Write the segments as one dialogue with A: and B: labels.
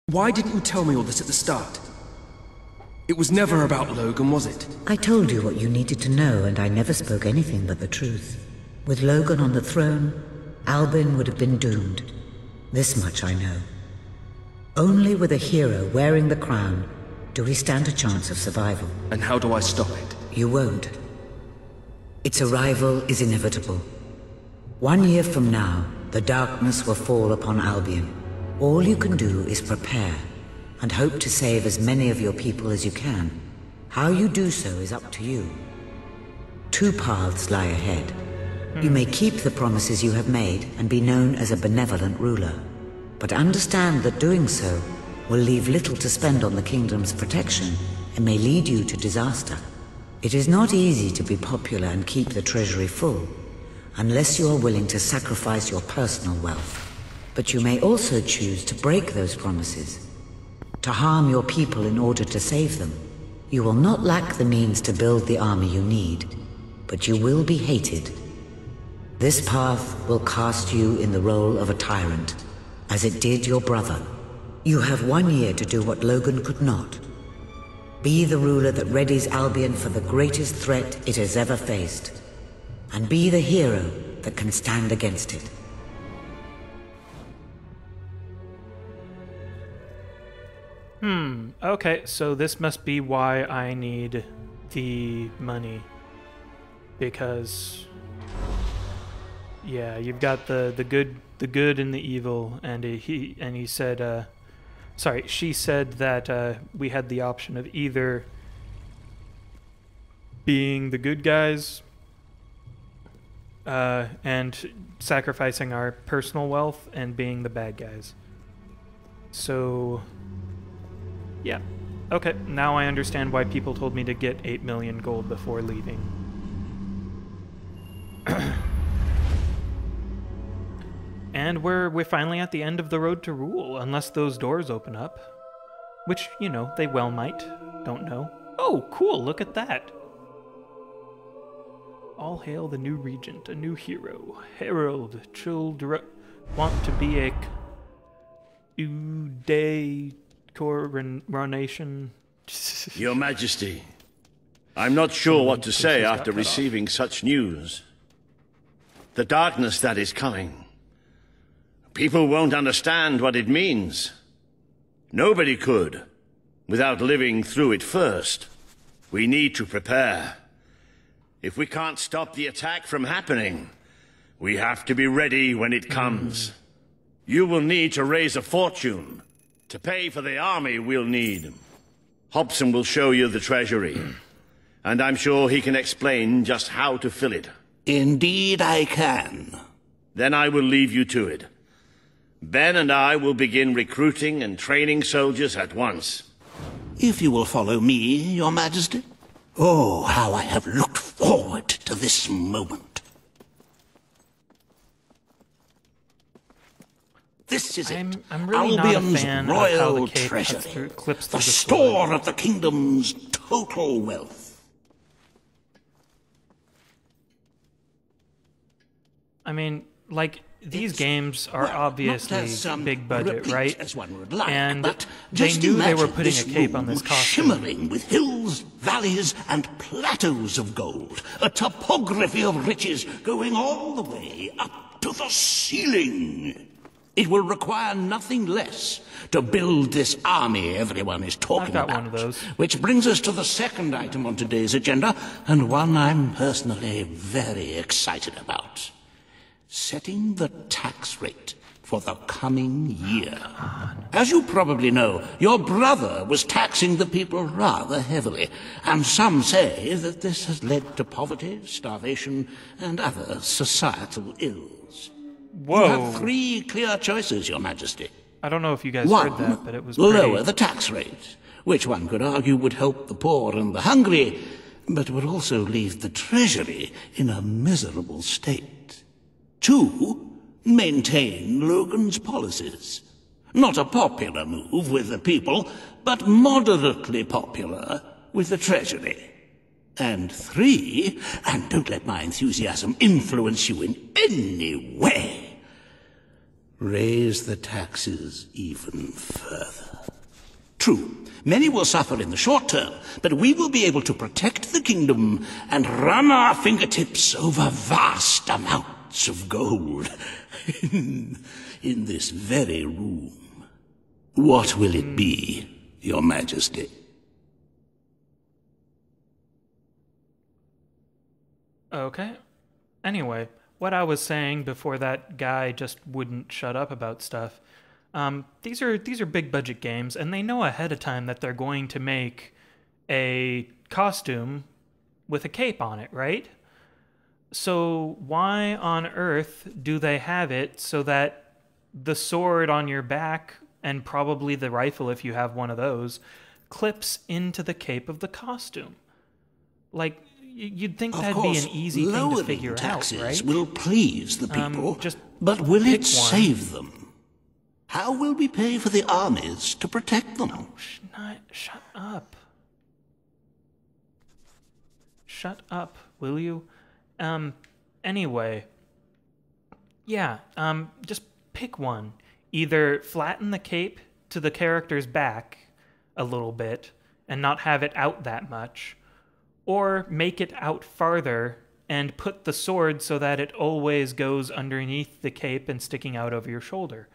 A: Why didn't you tell me all this at the start? It was never about Logan, was it?
B: I told you what you needed to know, and I never spoke anything but the truth. With Logan on the throne, Albin would have been doomed. This much I know. Only with a hero wearing the crown do we stand a chance of survival.
A: And how do I stop it?
B: You won't. Its arrival is inevitable. 1 year from now, the darkness will fall upon Albion. All you can do is prepare, and hope to save as many of your people as you can. How you do so is up to you. 2 paths lie ahead. You may keep the promises you have made and be known as a benevolent ruler. But understand that doing so will leave little to spend on the kingdom's protection and may lead you to disaster. It is not easy to be popular and keep the treasury full, unless you are willing to sacrifice your personal wealth. But you may also choose to break those promises, to harm your people in order to save them. You will not lack the means to build the army you need, but you will be hated. This path will cast you in the role of a tyrant, as it did your brother. You have 1 year to do what Logan could not. Be the ruler that readies Albion for the greatest threat it has ever faced, and be the hero that can stand against it.
C: Okay, so this must be why I need the money. Because, yeah, you've got the good and the evil, and he said, sorry, she said that we had the option of either being the good guys and sacrificing our personal wealth, and being the bad guys. So, yeah. Okay, now I understand why people told me to get 8 million gold before leaving. And we're finally at the end of the road to rule, unless those doors open up. Which, you know, they well might. Don't know. Oh, cool, look at that. All hail the new regent, a new hero. Herald, children want to be a Uday coronation.
D: Your Majesty, I'm not sure what to say after receiving such news. The darkness that is coming. People won't understand what it means. Nobody could, without living through it first. We need to prepare. If we can't stop the attack from happening, we have to be ready when it comes. You will need to raise a fortune to pay for the army we'll need. Hobson will show you the treasury, and I'm sure he can explain just how to fill it.
E: Indeed I can.
D: Then I will leave you to it. Ben and I will begin recruiting and training soldiers at once.
E: If you will follow me, Your Majesty. Oh, how I have looked forward to this moment. This is it.
C: I'm really not a fan
E: royal
C: of how the cape
E: treasury,
C: clips through
E: the
C: the
E: store of the kingdom's total wealth.
C: I mean, like, these games are obviously big budget, right?
E: As one would like,
C: and
E: but
C: they
E: just
C: knew they were
E: imagine
C: putting a
E: this
C: cape on this
E: room
C: costume.
E: shimmering with hills, valleys, and plateaus of gold. A topography of riches going all the way up to the ceiling. It will require nothing less to build this army everyone is talking
C: I've got
E: about.
C: one of those.
E: Which brings us to the second item on today's agenda, and one I'm personally very excited about. Setting the tax rate for the coming year. As you probably know, your brother was taxing the people rather heavily, and some say that this has led to poverty, starvation, and other societal ills.
C: Whoa.
E: You have 3 clear choices, Your Majesty.
C: I don't know if you guys
E: One,
C: heard that, but it was pretty...
E: lower the tax rate, which one could argue would help the poor and the hungry, but would also leave the treasury in a miserable state. 2, maintain Logan's policies. Not a popular move with the people, but moderately popular with the treasury. And 3, and don't let my enthusiasm influence you in any way, raise the taxes even further. True, many will suffer in the short term, but we will be able to protect the kingdom and run our fingertips over vast amounts of gold in this very room. What will it be, Your Majesty?
C: Okay. Anyway, what I was saying before that guy just wouldn't shut up about stuff. These are big budget games, and they know ahead of time that they're going to make a costume with a cape on it, right? So why on earth do they have it so that the sword on your back, and probably the rifle if you have one of those, clips into the cape of the costume? Like, you'd think that'd be an easy thing to figure out,
E: taxes
C: right?
E: Will please the people,
C: Just
E: but will it
C: one.
E: save them? How will we pay for the armies to protect them?
C: Oh, shut up. Shut up, will you? Anyway. Yeah, just pick one. Either flatten the cape to the character's back a little bit and not have it out that much, or make it out farther and put the sword so that it always goes underneath the cape and sticking out over your shoulder.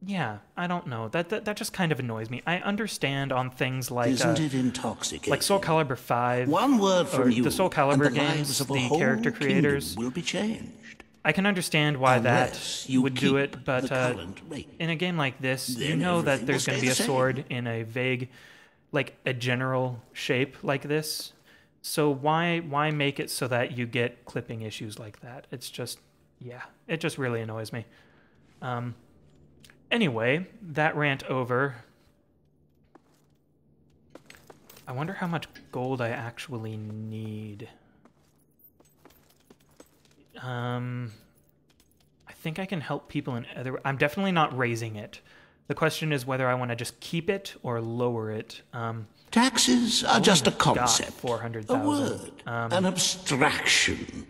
C: Yeah, I don't know. That just kind of annoys me. I understand on things like
E: Isn't it intoxicating?
C: like Soul Calibur 5.
E: One word from you,
C: the Soul Calibur
E: and the
C: games,
E: lives of a
C: the
E: whole
C: character creators
E: will be changed.
C: I can understand why
E: Unless
C: that
E: you
C: would do
E: keep
C: it, but
E: the current rate.
C: in a game like this, you
E: Then
C: know that
E: everything
C: there's
E: will
C: going to
E: stay
C: be a
E: the same.
C: sword in a vague, like a general shape like this. So why make it so that you get clipping issues like that? It's just, yeah, it just really annoys me. Anyway, that rant over. I wonder how much gold I actually need. I think I can help people in other... I'm definitely not raising it. The question is whether I want to just keep it or lower it.
E: Taxes are just a
C: got
E: concept,
C: 400,000.
E: a word, an abstraction.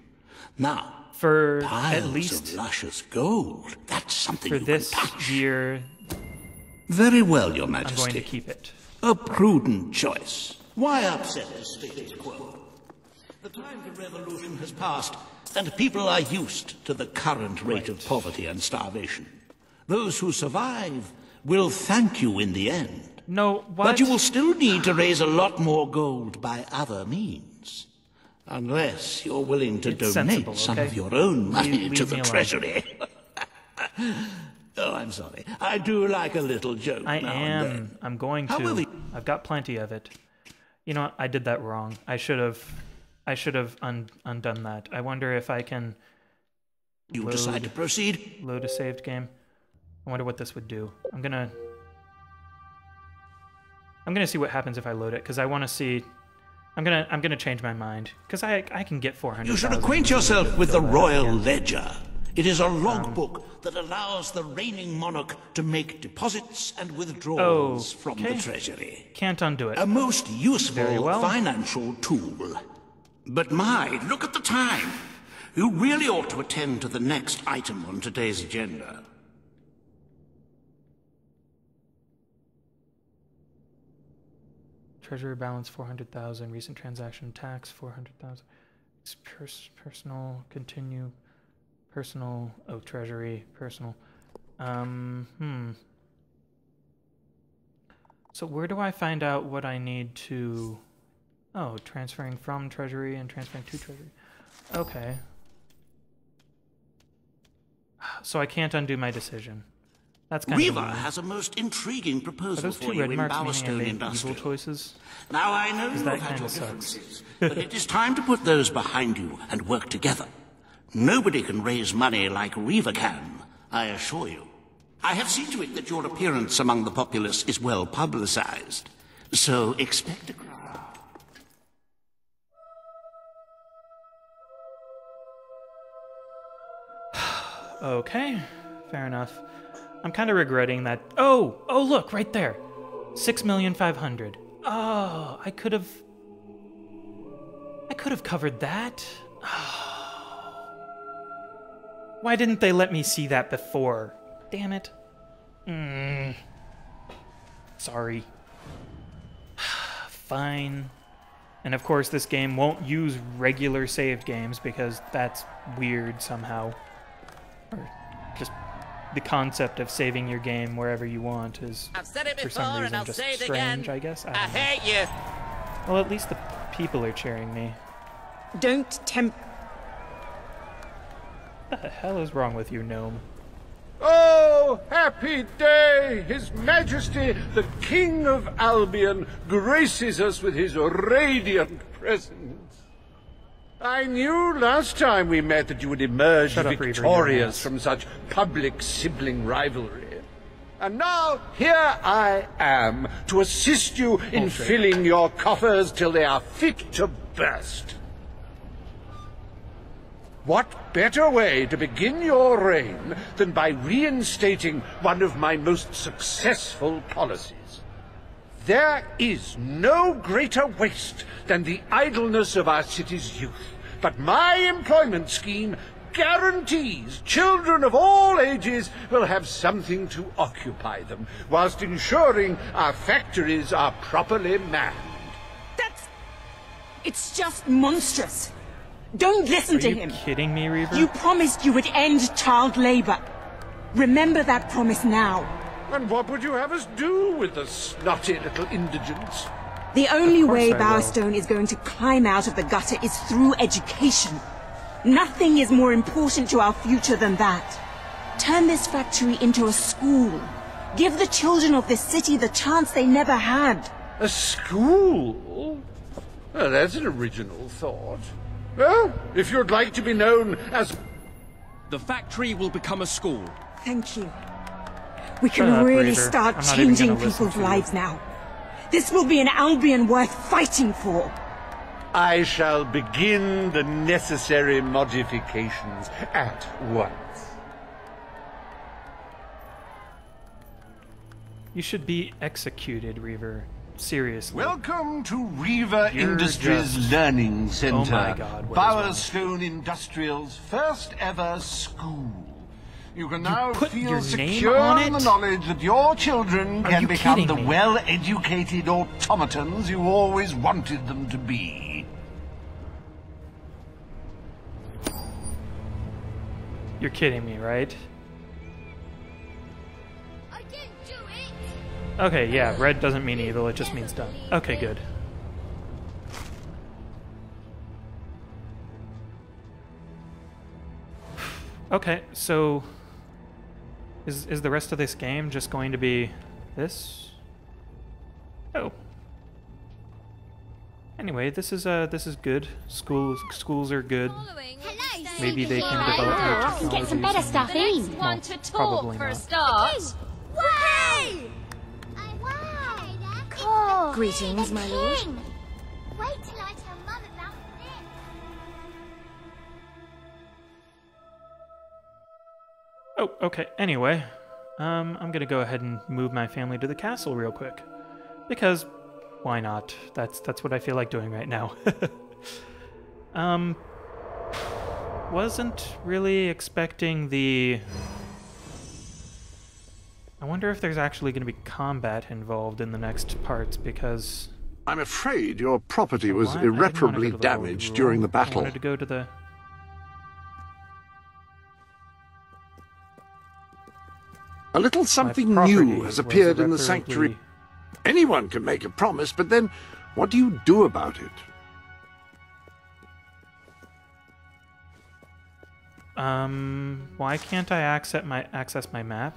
E: Now,
C: For
E: piles
C: at least
E: of luscious gold, that's something
C: for
E: you
C: this
E: can touch.
C: year,
E: Very well, Your
C: I'm
E: Majesty.
C: going to keep it.
E: A prudent choice. Why upset the status quo? The time for revolution has passed, and people are used to the current rate of poverty and starvation. Those who survive will thank you in the end.
C: No, what?
E: But you will still need to raise a lot more gold by other means. Unless you're willing to
C: It's
E: donate
C: sensible,
E: some
C: okay?
E: of your own money
C: Leave
E: to
C: me
E: the
C: alone.
E: treasury. Oh, I'm sorry. I do like a little joke
C: I
E: now and then.
C: am. I'm going
E: However-
C: to. I've got plenty of it. You know what? I did that wrong. I should have undone that. I wonder if I can
E: You decide to proceed.
C: load a saved game. I wonder what this would do. I'm gonna see what happens if I load it, because I want to see. I'm gonna change my mind, because I can get 400.
E: You should acquaint yourself with the Royal Ledger. It is a logbook that allows the reigning monarch to make deposits and withdrawals from the
C: Okay.
E: treasury.
C: Can't undo it.
E: A most
C: Very
E: useful
C: well.
E: financial tool. But my, look at the time. You really ought to attend to the next item on today's agenda.
C: Treasury balance 400,000. Recent transaction tax 400,000. Personal continue. Personal. Oh, treasury. Personal. So where do I find out what I need to... Oh, transferring from treasury and transferring to treasury. Okay. So I can't undo my decision. That's kind
E: Riva
C: of mean.
E: has a most intriguing
C: Are
E: proposal
C: those
E: for
C: two
E: you
C: red
E: in
C: marks meaning I
E: Bowerstone
C: made
E: Industrial.
C: evil choices?
E: Now I know you've
C: that
E: had
C: kinda
E: your
C: sucks.
E: differences, but it is time to put those behind you and work together. Nobody can raise money like Riva can, I assure you. I have seen to it that your appearance among the populace is well publicized, so expect a crowd.
C: Okay, fair enough. I'm kind of regretting that. Oh, look, right there. 6,500,000. Oh, I could have covered that. Why didn't they let me see that before? Damn it. Sorry. Fine. And of course this game won't use regular saved games because that's weird somehow. Or just the concept of saving your game wherever you want is,
F: I've said it
C: for
F: before
C: some
F: and
C: reason,
F: I'll
C: just
F: say it
C: strange,
F: again.
C: I guess.
F: I
C: don't know.
F: hate you.
C: Well, at least the people are cheering me.
G: Don't tempt...
C: What the hell is wrong with you, gnome?
H: Oh, happy day! His Majesty, the King of Albion, graces us with his radiant presence. I knew last time we met that you would emerge
C: Shut up, Reaver,
H: victorious from such public sibling rivalry. And now, here I am, to assist you in filling your coffers till they are fit to burst. What better way to begin your reign than by reinstating one of my most successful policies? There is no greater waste than the idleness of our city's youth, but my employment scheme guarantees children of all ages will have something to occupy them, whilst ensuring our factories are properly manned.
G: That's... It's just monstrous. Don't listen to him.
C: Are you kidding me, Reaver?
G: You promised you would end child labor. Remember that promise now.
H: And what would you have us do with the snotty little indigents?
G: The only way
C: I will.
G: Bowerstone is going to climb out of the gutter is through education. Nothing is more important to our future than that. Turn this factory into a school. Give the children of this city the chance they never had.
H: A school? Well, that's an original thought. Well, if you'd like to be known as...
A: The factory will become a school.
G: Thank you. We
C: Shut
G: can
C: up,
G: really
C: Reaver.
G: start
C: I'm not even
G: changing
C: gonna listen
G: people's
C: to you.
G: lives now. This will be an Albion worth fighting for.
H: I shall begin the necessary modifications at once.
C: You should be executed, Reaver. Seriously.
H: Welcome to Reaver
C: You're
H: Industries
C: just-
H: Learning Center,
C: Oh my God, what is wrong?
H: Bowerstone Industrial's first ever school. You can now
C: put
H: feel
C: your name
H: secure
C: on
H: in the
C: it?
H: knowledge that your children
C: Are
H: can
C: you
H: become
C: kidding
H: the
C: me?
H: well-educated automatons you always wanted them to be.
C: You're kidding me, right?
I: I didn't do it!
C: Okay, yeah, red doesn't mean evil, it just means dumb. Okay, good. Okay, so... Is the rest of this game just going to be this? Oh. Anyway, this is good. Schools are good.
I: Hello!
C: Maybe they can develop more technology.
I: Get some better stuff in.
C: Well, probably not.
I: start. Way! Wow! Cool.
G: Greetings, my lord.
I: Wait till I tell Mum about this.
C: Oh, okay. Anyway, I'm gonna go ahead and move my family to the castle real quick. Because, why not? That's what I feel like doing right now. Wasn't really expecting the... I wonder if there's actually gonna be combat involved in the next parts, because...
J: I'm afraid your property was
C: What? I didn't wanna
J: irreparably
C: go to the Road
J: damaged
C: Rule.
J: during the
C: I
J: battle.
C: wanted to go to the...
J: A little something
C: property
J: new has
C: was
J: appeared in the
C: irreparably-
J: sanctuary. Anyone can make a promise, but then what do you do about it?
C: Why can't I access my map?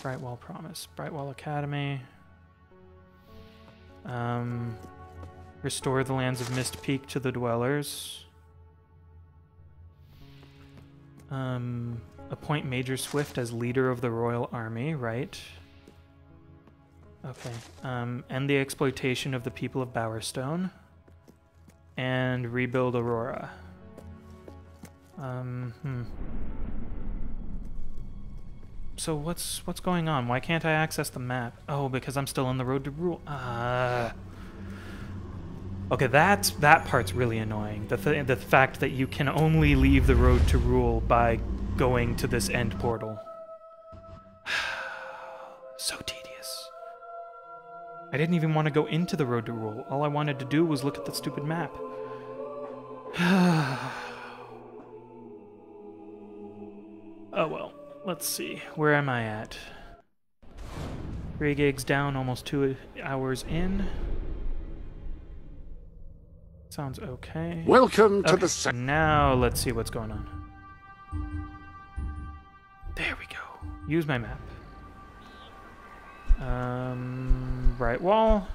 C: Brightwall Promise. Brightwall Academy. Restore the lands of Mist Peak to the dwellers. Appoint Major Swift as leader of the Royal Army, right? Okay. End the exploitation of the people of Bowerstone. And rebuild Aurora. So what's going on? Why can't I access the map? Oh, because I'm still on the Road to Rule. Okay, that part's really annoying. The fact that you can only leave the Road to Rule by going to this end portal. So tedious. I didn't even want to go into the road to rule. All I wanted to do was look at the stupid map. Oh well, let's see. Where am I at? 3 gigs down, almost 2 hours in. Sounds okay.
J: Welcome to
C: Okay,
J: the
C: now let's see what's going on. There we go. Use my map. Right wall.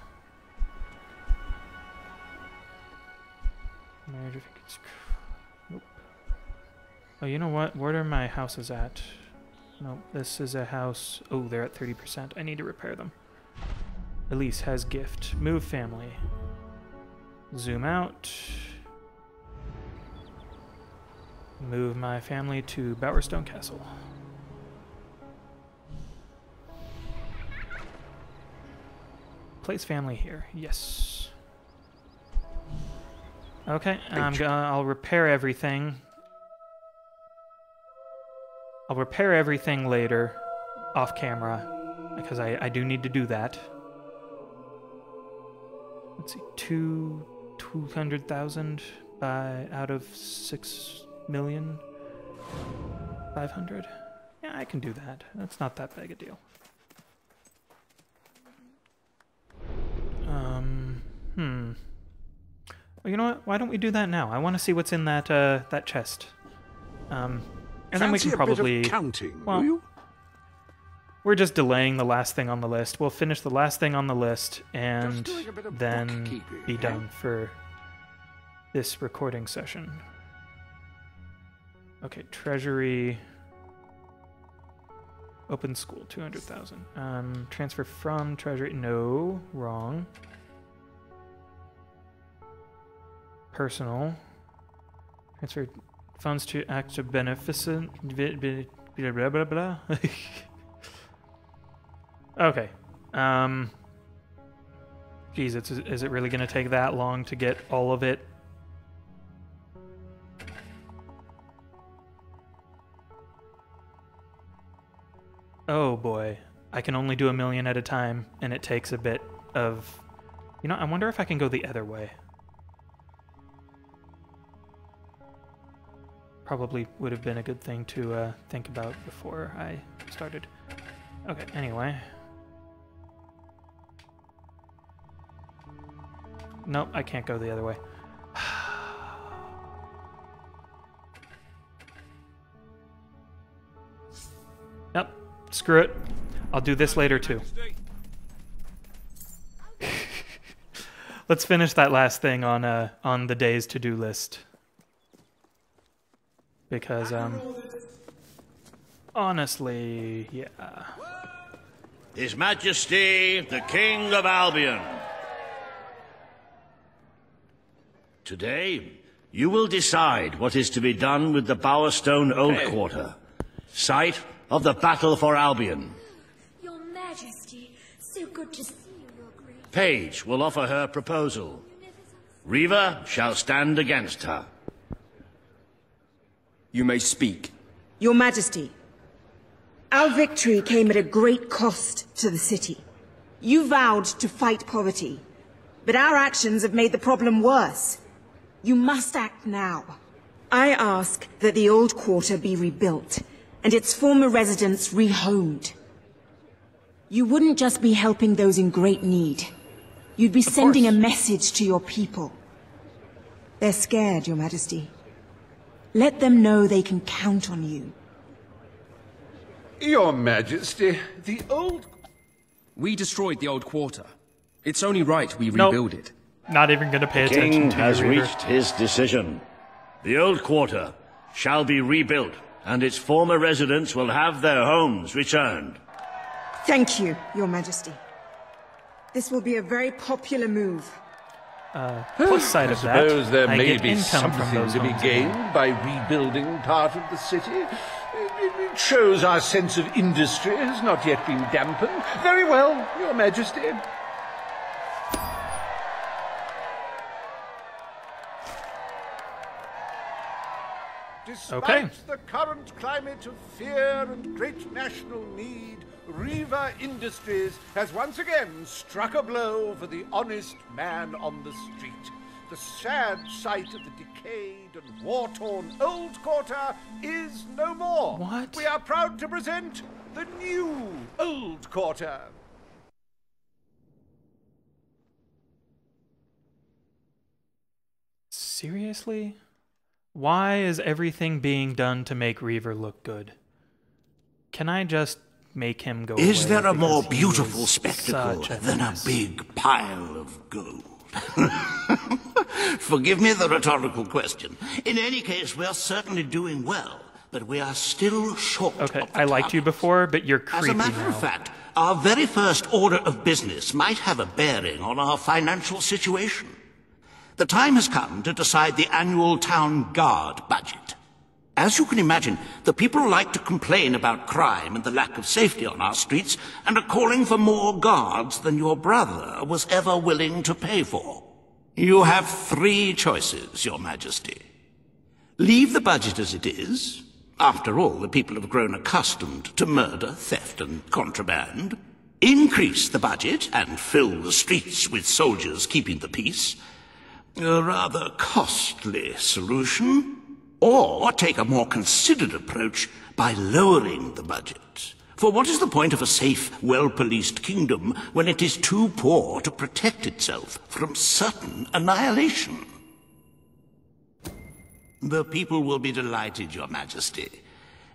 C: Nope. Oh, you know what? Where are my houses at? Nope, this is a house. Oh, they're at 30%. I need to repair them. Elise has gift. Move family. Zoom out. Move my family to Bowerstone Castle. Place family here. Yes. Okay, I'll repair everything. I'll repair everything later, off camera, because I do need to do that. Let's see, 200,000 out of 6,500,000. Yeah, I can do that. That's not that big a deal. Well, you know what? Why don't we do that now? I want to see what's in that that chest. And then we can probably
J: counting.
C: Well,
J: will you?
C: We're just delaying the last thing on the list. We'll finish the last thing on the list and then be done for this recording session. Okay, treasury. Open school, 200,000. Transfer from treasury. No, wrong. Personal. Transfer funds to act of beneficent. Blah, blah, blah, blah. Okay. Geez, is it really going to take that long to get all of it? Oh boy. I can only do 1 million at a time, and it takes a bit of... You know, I wonder if I can go the other way. Probably would have been a good thing to think about before I started. Okay, anyway. Nope, I can't go the other way. Nope, screw it. I'll do this later too. Let's finish that last thing on the day's to-do list. Because, honestly, yeah.
D: His Majesty, the King of Albion. Today, you will decide what is to be done with the Bowerstone Old Quarter, site of the battle for Albion.
I: Your Majesty, so good to see you, Your Grace.
D: Paige will offer her proposal. Reva shall stand against her.
A: You may speak.
G: Your Majesty, our victory came at a great cost to the city. You vowed to fight poverty, but our actions have made the problem worse. You must act now. I ask that the old quarter be rebuilt, and its former residents rehomed. You wouldn't just be helping those in great need. You'd be sending a message to your people. They're scared, Your Majesty. Let them know they can count on you.
H: Your Majesty, the old...
A: We destroyed the old quarter. It's only right we rebuild it.
C: Not even going to pay
D: The
C: attention
D: King
C: to
D: has
C: you, Reaver.
D: reached his decision. The Old Quarter shall be rebuilt, and its former residents will have their homes returned.
G: Thank you, Your Majesty. This will be a very popular move.
C: Plus side
H: I
C: of that,
H: suppose there
C: I
H: may
C: get
H: be
C: income from
H: something
C: those
H: to be
C: homes
H: gained
C: again.
H: by rebuilding part of the city. It shows our sense of industry has not yet been dampened. Very well, Your Majesty. Despite the current climate of fear and great national need, Reaver Industries has once again struck a blow for the honest man on the street. The sad sight of the decayed and war-torn old quarter is no more.
C: What?
H: We are proud to present the new old quarter.
C: Seriously? Why is everything being done to make Reaver look good? Can I just make him go away?
E: Is there a more
C: because he
E: beautiful
C: is
E: spectacle
C: such
E: than a
C: mess?
E: big pile of gold? Forgive me the rhetorical question. In any case, we are certainly doing well, but we are still short.
C: Okay,
E: of the
C: I liked you
E: target.
C: before, but you're creepy
E: As a matter
C: now.
E: of fact, our very first order of business might have a bearing on our financial situation. The time has come to decide the annual town guard budget. As you can imagine, the people like to complain about crime and the lack of safety on our streets, and are calling for more guards than your brother was ever willing to pay for. You have 3 choices, Your Majesty. Leave the budget as it is. After all, the people have grown accustomed to murder, theft, and contraband. Increase the budget and fill the streets with soldiers keeping the peace. A rather costly solution. Or take a more considered approach by lowering the budget. For what is the point of a safe, well-policed kingdom when it is too poor to protect itself from certain annihilation? The people will be delighted, Your Majesty.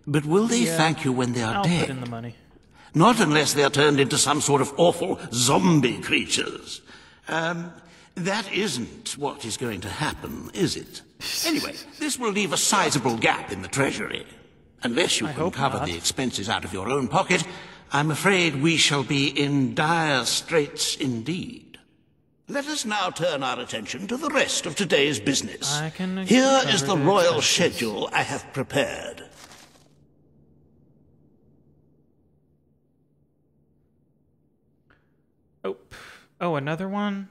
E: But will they thank you when they are
C: I'll
E: dead?
C: put in the money.
E: Not unless they are turned into some sort of awful zombie creatures. That isn't what is going to happen, is it? Anyway, this will leave a sizable gap in the treasury. Unless you can cover the expenses out of your own pocket, I'm afraid we shall be in dire straits indeed. Let us now turn our attention to the rest of today's business. Here is the royal schedule I have prepared.
C: Oh, another one?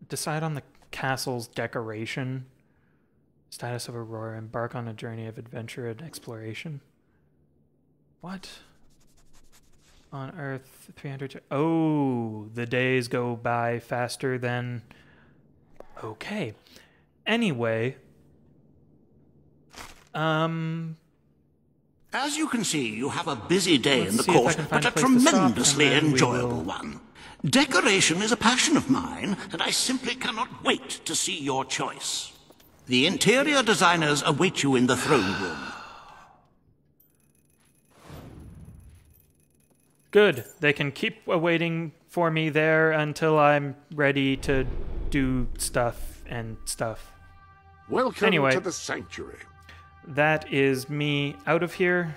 C: Decide on the castle's decoration. Status of Aurora. Embark on a journey of adventure and exploration. What? On Earth, 300... Oh, the days go by faster than... Okay. Anyway.
E: As you can see, you have a busy day
C: Let's
E: in the
C: see if I
E: court,
C: can find
E: but a
C: a place to stop,
E: tremendously
C: and then we
E: enjoyable
C: will-
E: one. Decoration is a passion of mine, and I simply cannot wait to see your choice. The interior designers await you in the throne room.
C: Good. They can keep waiting for me there until I'm ready to do stuff and stuff.
J: Welcome
C: Anyway.
J: to the sanctuary.
C: That is me out of here.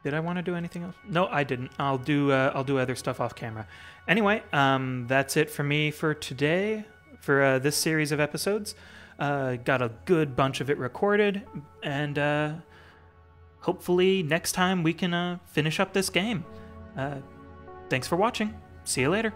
C: Did I want to do anything else? No, I didn't. I'll do other stuff off camera. Anyway, that's it for me for today, for this series of episodes. Got a good bunch of it recorded, and hopefully next time we can finish up this game. Thanks for watching. See you later.